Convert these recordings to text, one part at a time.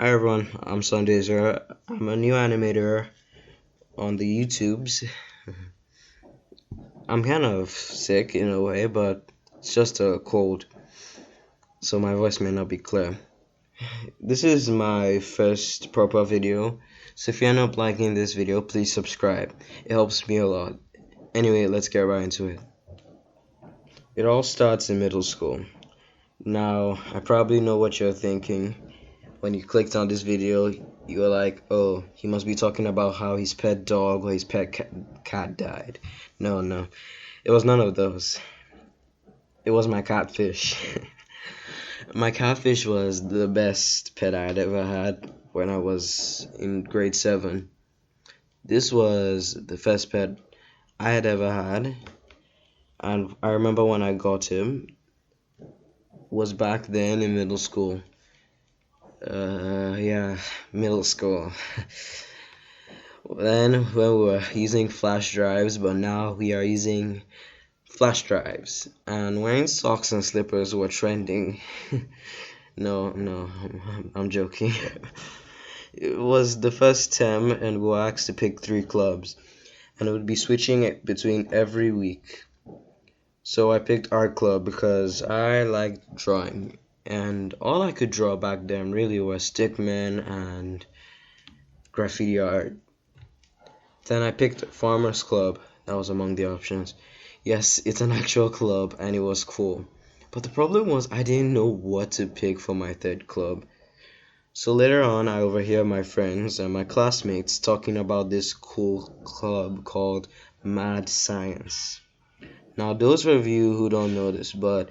Hi everyone, I'm Sundazer. I'm a new animator on the YouTubes. I'm kind of sick in a way, but it's just a cold, so my voice may not be clear. This is my first proper video, so if you end up liking this video, please subscribe. It helps me a lot. Anyway, let's get right into it. It all starts in middle school. Now, I probably know what you're thinking. When you clicked on this video, you were like, oh, he must be talking about how his pet dog or his pet cat died. No, it was none of those. It was my catfish. My catfish was the best pet I had ever had when I was in grade 7. This was the first pet I had ever had, and I remember when I got him was back then in middle school. Yeah, middle school. Then we were using flash drives, but now we are using flash drives. And wearing socks and slippers were trending. No, I'm joking. It was the first term, and we were asked to pick 3 clubs, and it would be switching it between every week. So I picked art club because I liked drawing, and all I could draw back then really was stickmen and graffiti art. Then I picked farmers club. That was among the options. Yes, it's an actual club and it was cool. But the problem was I didn't know what to pick for my third club. So later on, I overhear my friends and my classmates talking about this cool club called Mad Science. Now, those of you who don't know this, but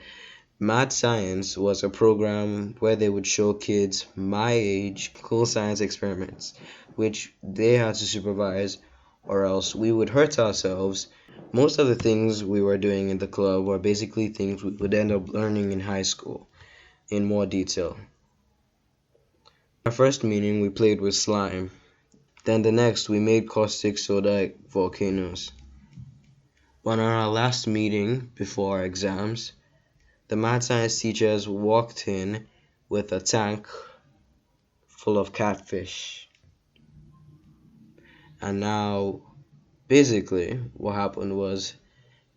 Mad Science was a program where they would show kids my age cool science experiments, which they had to supervise, or else we would hurt ourselves. Most of the things we were doing in the club were basically things we would end up learning in high school in more detail. Our first meeting, we played with slime. Then the next, we made caustic soda volcanoes. But on our last meeting, before our exams, the mad science teachers walked in with a tank full of catfish. And now, basically, what happened was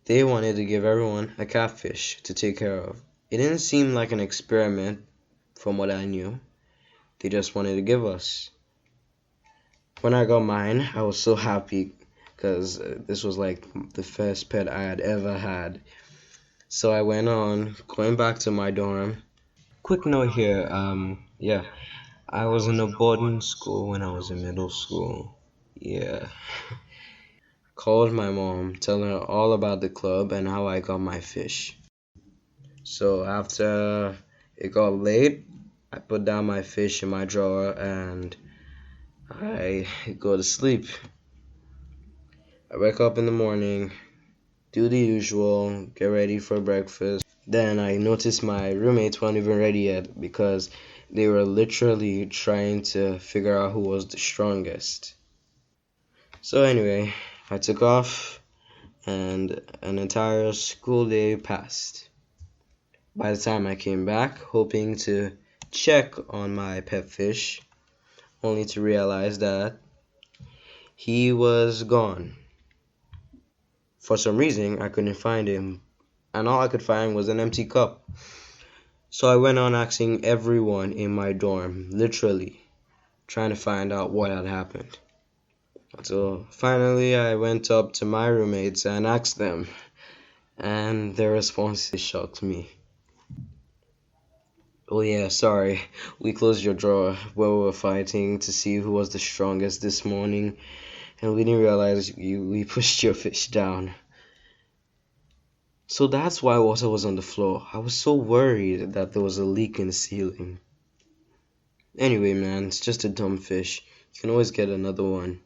they wanted to give everyone a catfish to take care of. It didn't seem like an experiment from what I knew. They just wanted to give us. When I got mine, I was so happy because this was like the first pet I had ever had. So I went on going back to my dorm. Quick note here, yeah, I was in a boarding school when I was in middle school. Yeah. Called my mom, telling her all about the club and how I got my fish. So after it got late, I put down my fish in my drawer and I go to sleep. I wake up in the morning, do the usual, get ready for breakfast. Then I noticed my roommates weren't even ready yet because they were literally trying to figure out who was the strongest. So anyway, I took off and an entire school day passed. By the time I came back, hoping to check on my pet fish, only to realize that he was gone. For some reason, I couldn't find him, and all I could find was an empty cup. So I went on asking everyone in my dorm, literally, trying to find out what had happened. So finally, I went up to my roommates and asked them, and their responses shocked me. Oh yeah, sorry, we closed your drawer while we were fighting to see who was the strongest this morning, and we didn't realize we pushed your fish down. So that's why water was on the floor. I was so worried that there was a leak in the ceiling. Anyway, man, it's just a dumb fish. You can always get another one.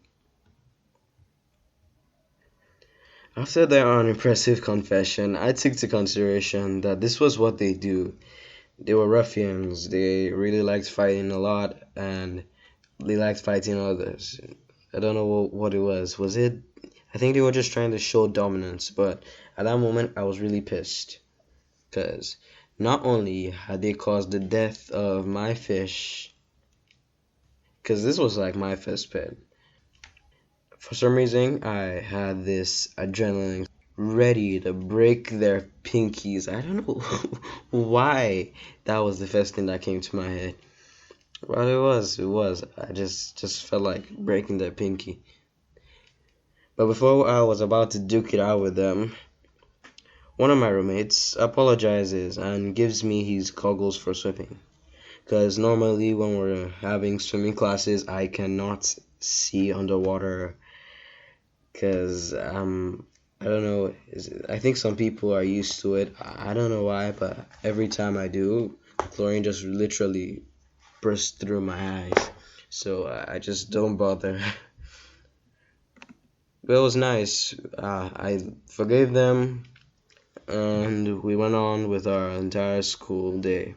After their unimpressive confession, I took into consideration that this was what they do. They were ruffians. They really liked fighting a lot, and they liked fighting others. I don't know what it was. Was it? I think they were just trying to show dominance, but at that moment, I was really pissed. Because not only had they caused the death of my fish, because this was like my first pet. For some reason, I had this adrenaline ready to break their pinkies. I don't know why that was the first thing that came to my head. Well, it was. I just felt like breaking their pinky. But before I was about to duke it out with them, one of my roommates apologizes and gives me his goggles for swimming. Because normally when we're having swimming classes, I cannot see underwater because I don't know. I think some people are used to it. I don't know why, but every time I do, chlorine just literally bursts through my eyes. So I just don't bother. But it was nice. I forgave them, and we went on with our entire school day.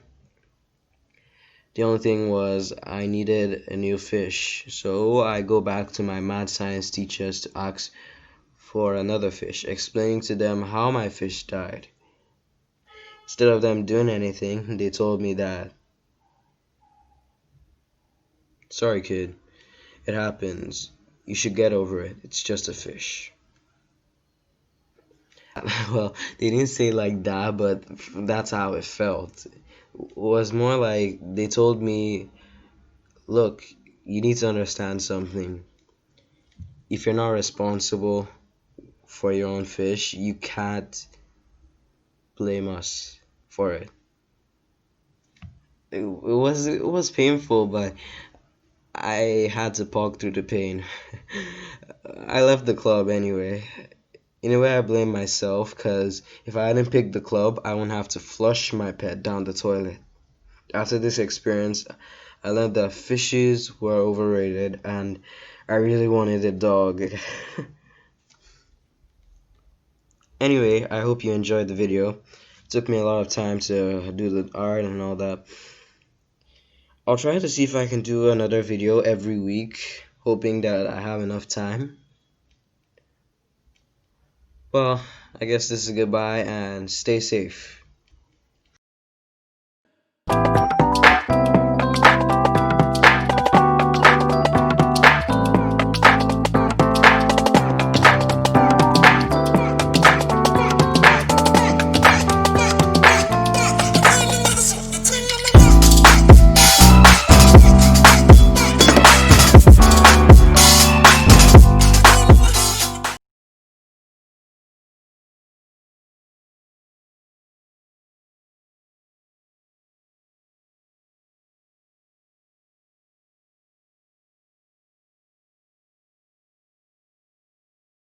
The only thing was I needed a new fish, so I go back to my mad science teachers to ask for another fish, explaining to them how my fish died. Instead of them doing anything, they told me that, sorry kid, it happens. You should get over it. It's just a fish. Well, they didn't say it like that, but that's how it felt. It was more like they told me, look, you need to understand something. If you're not responsible for your own fish, you can't blame us for it. It was painful, but I had to poke through the pain. I left the club anyway. In a way, I blame myself because if I hadn't picked the club, I wouldn't have to flush my pet down the toilet. After this experience, I learned that fishes were overrated and I really wanted a dog. Anyway, I hope you enjoyed the video. It took me a lot of time to do the art and all that. I'll try to see if I can do another video every week, hoping that I have enough time. Well, I guess this is goodbye and stay safe.